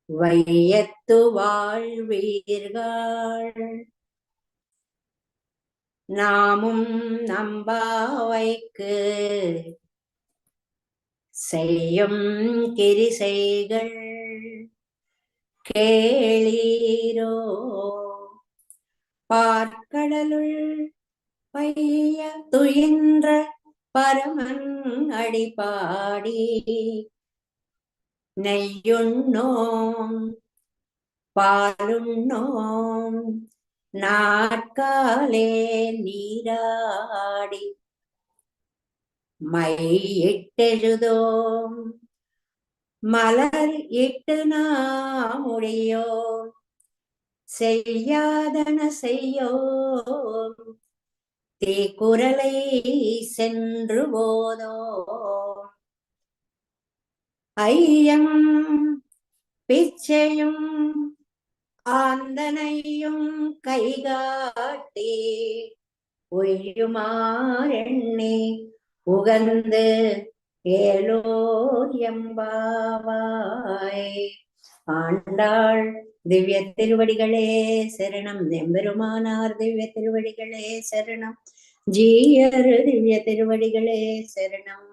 வையத்து வாழ்வீர்கள் நாமும் நம்பாவைக்கு செய்யும் கிரிசைகள் கேளீரோ. பார்க்கடலுள் பைய துயின்ற பரமன் அடிபாடி நெய்யுண்ணோம் பாலுண்ணோம் நாட்காலே நீராடி மையிட்டெழுதோம் மலர் இட்டு நாமுடையோம் செய்யாதன செய்யோம் தீக்குறளை சென்று போதோம். ஐயம் பிச்சையும் ஆந்தனையும் கைகாட்டி ஒய்யுமாறெண்ணி உகந்து ஏலோர் எம்பாவாய். ஆண்டாள் திவ்ய திருவடிகளே சரணம். எம்பெருமானார் திவ்ய திருவடிகளே சரணம். ஜீயர் திவ்ய திருவடிகளே சரணம்.